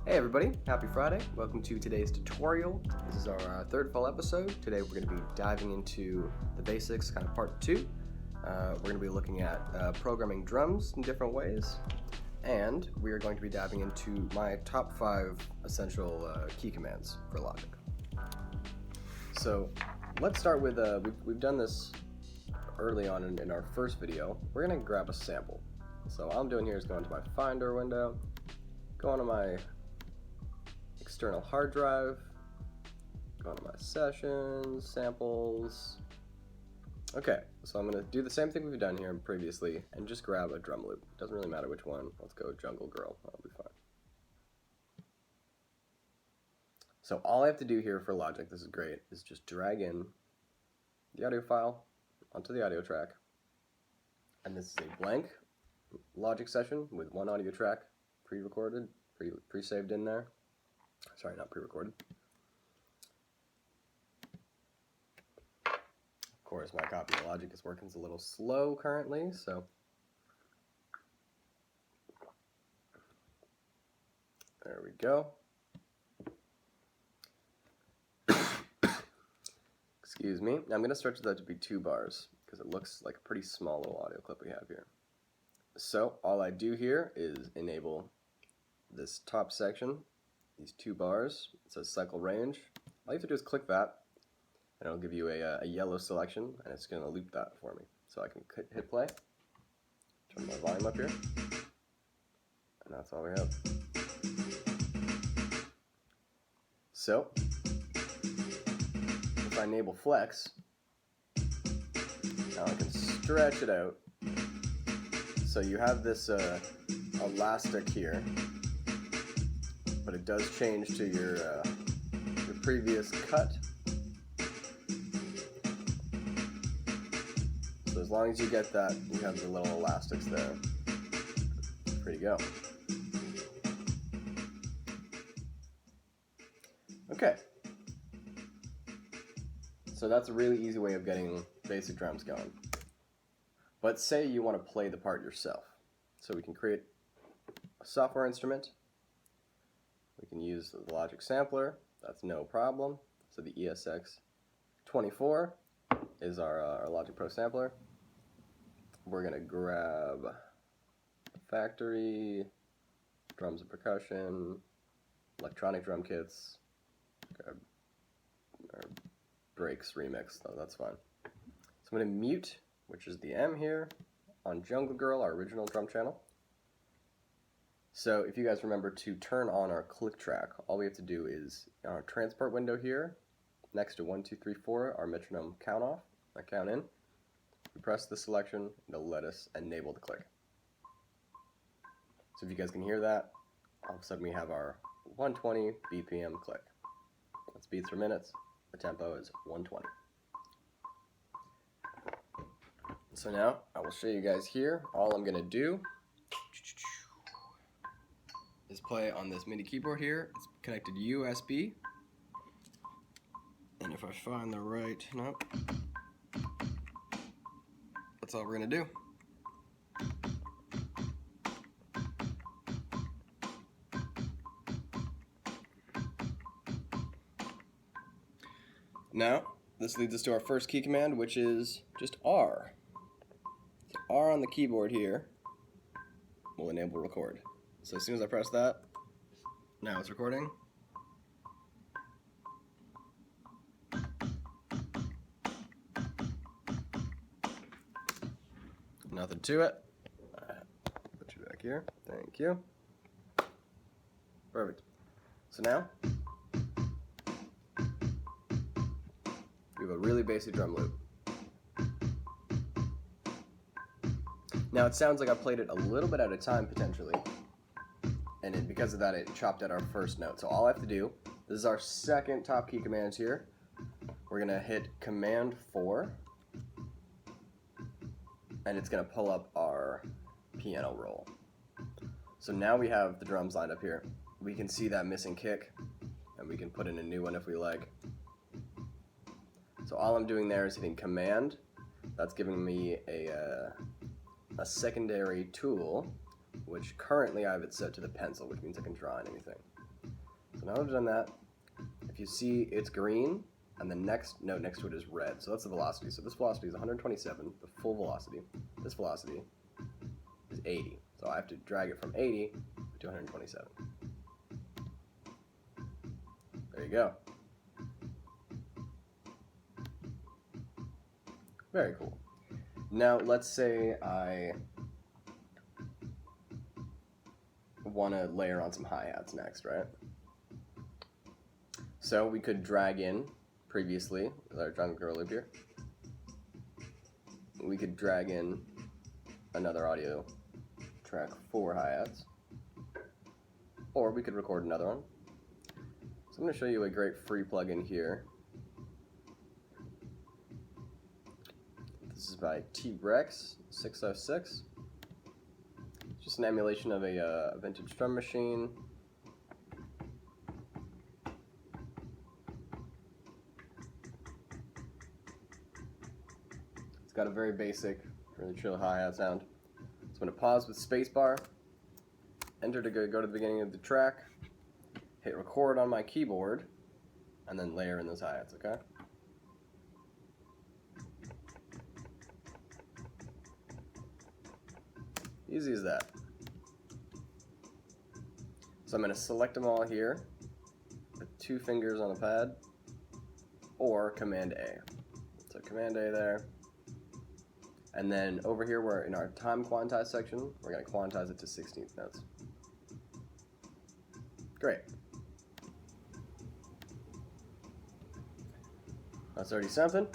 Hey everybody, happy Friday. Welcome to today's tutorial. This is our third full episode. Today we're going to be diving into the basics, kind of part 2. We're going to be looking at programming drums in different ways. And we are going to be diving into my top 5 essential key commands for Logic. So let's start with, we've done this early on in our first video. We're going to grab a sample. So all I'm doing here is going to my Finder window, go onto my external hard drive, go to my sessions, samples. Okay, so I'm going to do the same thing we've done here previously and just grab a drum loop. Doesn't really matter which one. Let's go Jungle Girl. That'll be fine. So all I have to do here for Logic, this is great, is just drag in the audio file onto the audio track. And this is a blank Logic session with one audio track pre-recorded, pre-saved in there. Sorry, not pre-recorded. Of course, my copy of Logic is working a little slow currently, so there we go. Excuse me. Now I'm going to stretch that to be 2 bars because it looks like a pretty small little audio clip we have here. So all I do here is enable this top section, these 2 bars. It says cycle range. All you have to do is click that, and it'll give you a yellow selection, and it's going to loop that for me. So I can hit play, turn my volume up here, and that's all we have. So if I enable flex, now I can stretch it out. So you have this elastic here, but it does change to your previous cut. So as long as you get that, you have the little elastics there. Free to go. Okay. So that's a really easy way of getting basic drums going. But say you want to play the part yourself. So we can create a software instrument. We can use the Logic sampler, that's no problem. So the ESX24 is our Logic Pro sampler. We're going to grab factory, drums and percussion, electronic drum kits, grab our breaks remix, so that's fine. So I'm going to mute, which is the M here, on Jungle Girl, our original drum channel. So if you guys remember to turn on our click track, all we have to do is on our transport window here, next to 1, 2, 3, 4, our metronome count off, our count in. We press the selection, it'll let us enable the click. So if you guys can hear that, all of a sudden we have our 120 BPM click. That's beats per minute. The tempo is 120. So now I will show you guys here. All I'm going to do is play on this MIDI keyboard here. It's connected to USB. And if I find the right note, that's all we're going to do. Now, this leads us to our first key command, which is just R. So R on the keyboard here will enable record. So as soon as I press that, now it's recording. Nothing to it. Put you back here. Thank you. Perfect. So now we have a really basic drum loop. Now it sounds like I played it a little bit at a time potentially, and because of that it chopped at our first note. So all I have to do, this is our second top key commands here. We're going to hit Command 4, and it's going to pull up our piano roll. So now we have the drums lined up here. We can see that missing kick, and we can put in a new one if we like. So all I'm doing there is hitting Command. That's giving me a secondary tool, which currently I have it set to the pencil, which means I can draw on anything. So now I've done that. If you see it's green, and the next note next to it is red. So that's the velocity. So this velocity is 127, the full velocity. This velocity is 80. So I have to drag it from 80 to 127. There you go. Very cool. Now let's say I want to layer on some hi-hats next, right? So we could drag in previously with our drum girl loop here. We could drag in another audio track for hi-hats, or we could record another one. So I'm going to show you a great free plugin here. This is by T-Rex 606. It's just an emulation of a vintage drum machine. It's got a very basic, really chill hi-hat sound. So I'm going to pause with spacebar, enter to go to the beginning of the track, hit record on my keyboard, and then layer in those hi-hats, okay? Easy as that. So I'm going to select them all here with 2 fingers on the pad, or Command A. So Command A there. And then over here, we're in our time quantize section, we're going to quantize it to 16th notes. Great. That's already something.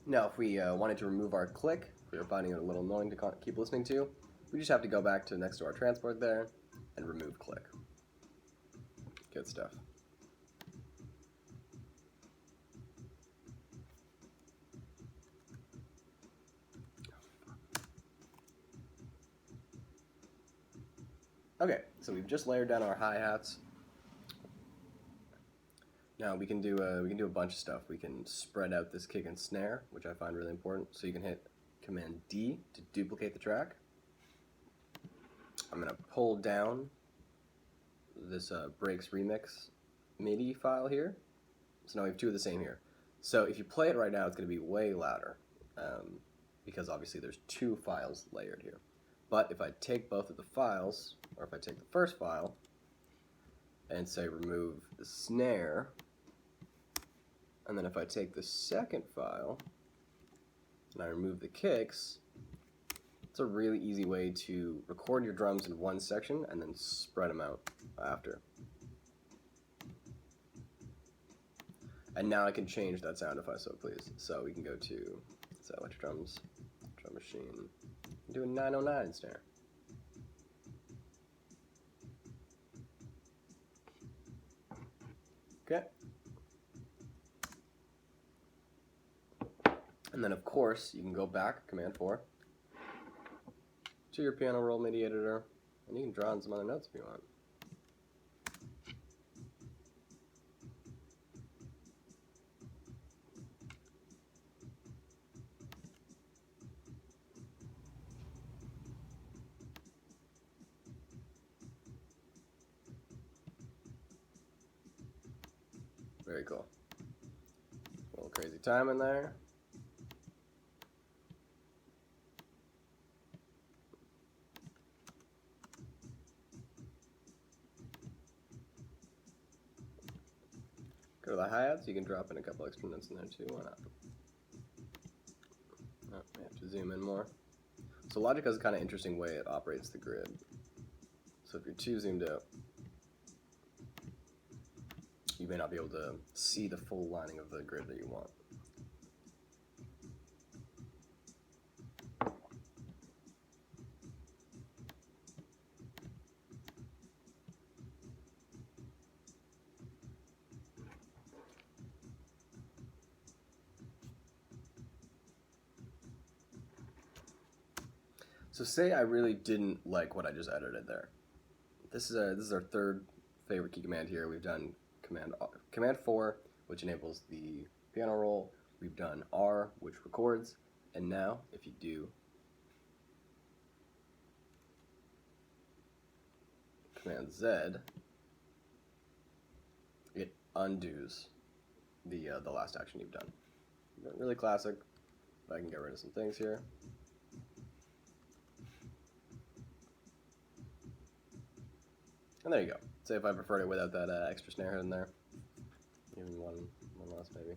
Now, if we wanted to remove our click, if we were finding it a little annoying to keep listening to, we just have to go back to next to our transport there and remove click. Good stuff. Okay, so we've just layered down our hi-hats. Now we can do a bunch of stuff. We can spread out this kick and snare, which I find really important. So you can hit Command D to duplicate the track. I'm going to pull down this Breaks Remix MIDI file here. So now we have 2 of the same here. So if you play it right now, it's going to be way louder because obviously there's 2 files layered here. But if I take both of the files, or if I take the first file and say remove the snare, and then if I take the second file and I remove the kicks, it's a really easy way to record your drums in one section and then spread them out after. And now I can change that sound if I so please. So we can go to Electric Drums, Drum Machine, and do a 909 snare. Okay. And then of course you can go back, Command 4, to your piano roll MIDI editor, and you can draw in some other notes if you want. Very cool. A little crazy time in there. Go to the hi-hats, you can drop in a couple extra notes in there too, why not? Oh, we have to zoom in more. So Logic has a kind of interesting way it operates the grid. So if you're too zoomed out, you may not be able to see the full lining of the grid that you want. So say I really didn't like what I just edited there. This is our third favorite key command here. We've done Command 4, which enables the piano roll. We've done R, which records. And now, if you do Command Z, it undoes the last action you've done. Really classic. I can get rid of some things here. And there you go. Say if I preferred it without that extra snare head in there. Even one less maybe.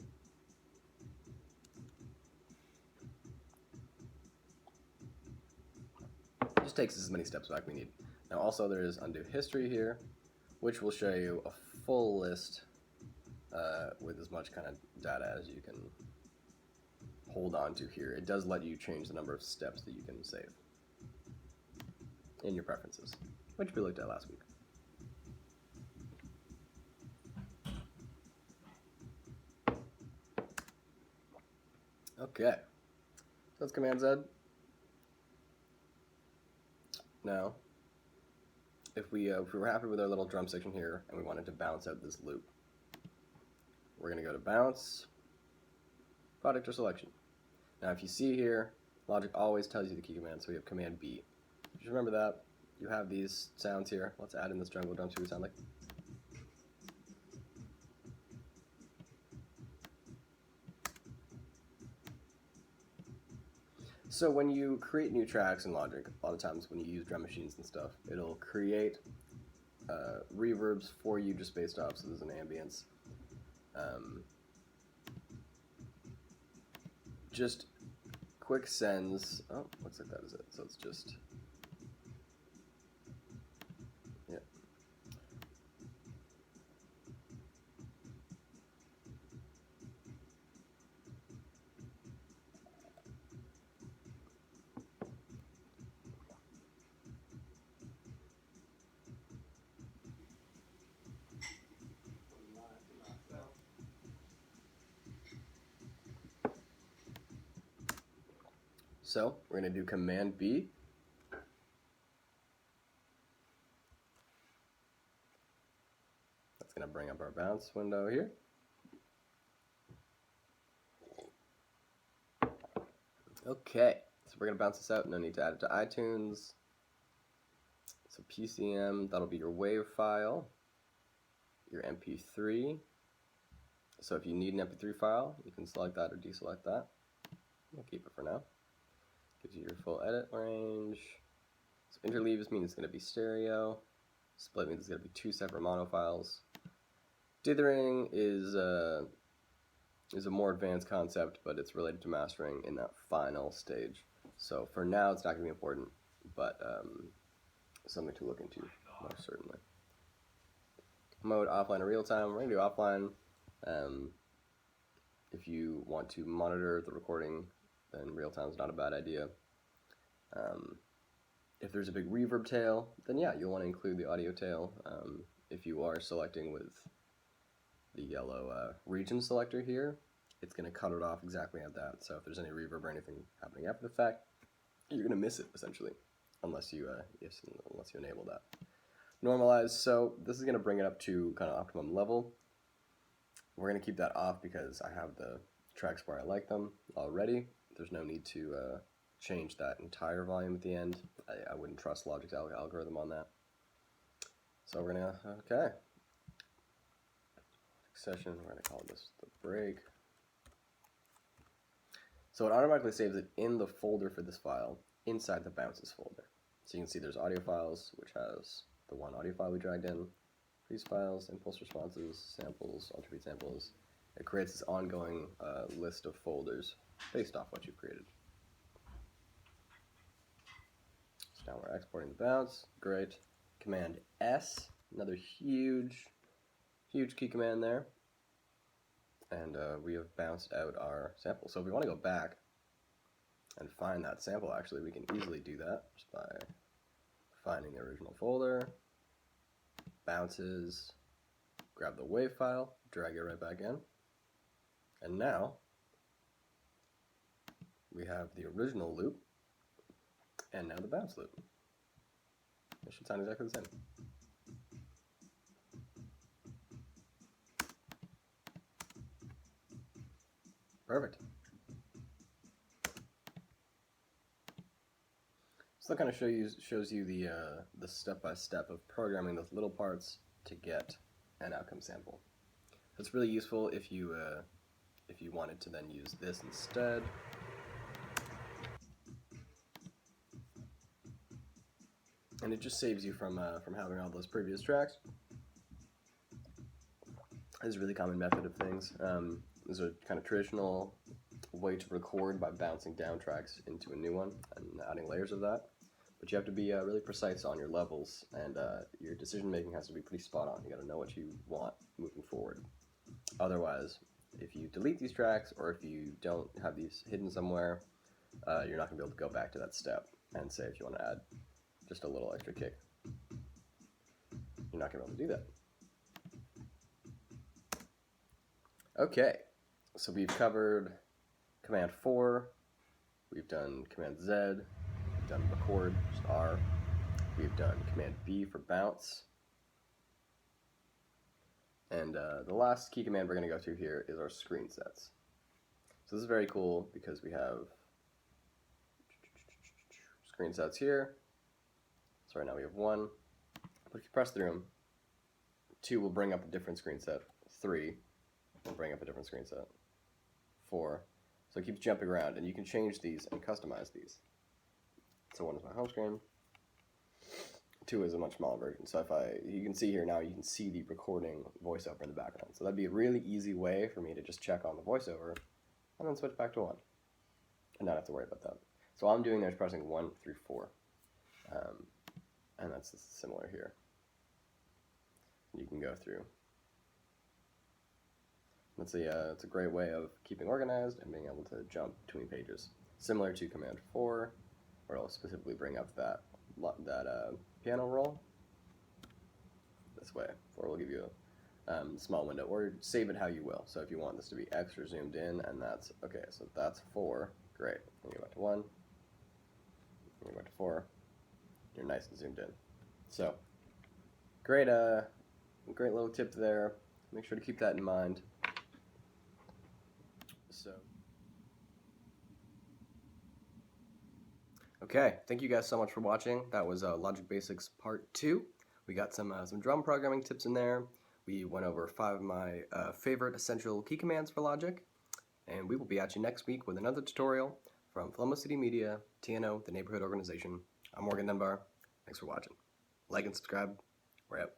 It just takes us as many steps back we need. Now also there is undo history here, which will show you a full list with as much kind of data as you can hold on to here. It does let you change the number of steps that you can save in your preferences, which we looked at last week. Okay, so that's Command Z. Now, if we were happy with our little drum section here and we wanted to bounce out this loop, we're going to go to Bounce, Product or Selection. Now, if you see here, Logic always tells you the key command, so we have Command B. Just remember that. You have these sounds here. Let's add in this jungle drum, see what we sound like. So when you create new tracks in Logic, a lot of times when you use drum machines and stuff, it'll create reverbs for you just based off, so there's an ambience. Just quick sends. Oh, looks like that is it. So it's just, yeah. So we're going to do Command B. That's going to bring up our bounce window here. Okay, so we're going to bounce this out. No need to add it to iTunes. So PCM, that'll be your WAV file, your MP3. So if you need an MP3 file, you can select that or deselect that. We'll keep it for now. Gives you your full edit range. So interleaves means it's going to be stereo. Split means it's going to be two separate mono files. Dithering is a more advanced concept, but it's related to mastering in that final stage. So for now, it's not going to be important, but something to look into, most certainly. Mode offline or real time. We're going to do offline. If you want to monitor the recording, then real time is not a bad idea. If there's a big reverb tail, then yeah, you'll want to include the audio tail. If you are selecting with the yellow region selector here, it's going to cut it off exactly at that. So if there's any reverb or anything happening after the fact, you're going to miss it essentially, unless you enable that. Normalize. So this is going to bring it up to kind of optimum level. We're going to keep that off because I have the tracks where I like them already. There's no need to change that entire volume at the end. I wouldn't trust Logic's algorithm on that. So we're gonna, okay. Session, we're gonna call this the break. So it automatically saves it in the folder for this file inside the bounces folder. So you can see there's audio files, which has the one audio file we dragged in, freeze files, impulse responses, samples, ultrabeat samples. It creates this ongoing list of folders based off what you've created. So now we're exporting the bounce. Great. Command S, another huge key command there. And we have bounced out our sample. So if we want to go back and find that sample, actually, we can easily do that just by finding the original folder, bounces, grab the WAV file, drag it right back in. And now we have the original loop and now the bounce loop. It should sound exactly the same. Perfect. So So that kind of shows you the step-by-step of programming those little parts to get an outcome sample. It's really useful if you wanted to then use this instead. And it just saves you from having all those previous tracks. This is a really common method of things. This is a kind of traditional way to record by bouncing down tracks into a new one and adding layers of that. But you have to be really precise on your levels, and your decision making has to be pretty spot on. You got to know what you want moving forward. Otherwise, if you delete these tracks or if you don't have these hidden somewhere, you're not going to be able to go back to that step and say if you want to add just a little extra kick. You're not going to be able to do that. Okay, so we've covered Command 4, we've done Command Z, we've done record, just R, we've done Command B for bounce, and the last key command we're going to go through here is our screen sets. So this is very cool because we have screen sets here. So right now we have 1, but if you press through them, 2 will bring up a different screen set, 3 will bring up a different screen set, 4, so it keeps jumping around, and you can change these and customize these. So 1 is my home screen, 2 is a much smaller version. So you can see here now, you can see the recording voiceover in the background. So that'd be a really easy way for me to just check on the voiceover and then switch back to 1 and not have to worry about that. So all I'm doing there is pressing 1 through 4. And that's similar here. You can go through. It's a great way of keeping organized and being able to jump between pages. Similar to Command 4, where it'll specifically bring up that piano roll this way, or we'll give you a small window, or save it how you will. So if you want this to be extra zoomed in, and that's okay, so that's 4, great. And go back to 1, and go back to 4. You're nice and zoomed in. So great little tip there. Make sure to keep that in mind. So okay, thank you guys so much for watching. That was Logic Basics Part 2. We got some drum programming tips in there. We went over 5 of my favorite essential key commands for Logic, and we will be at you next week with another tutorial from Flemo City Media, TNO, the neighborhood organization. I'm Morgan Dunbar. Thanks for watching. Like and subscribe. We're out.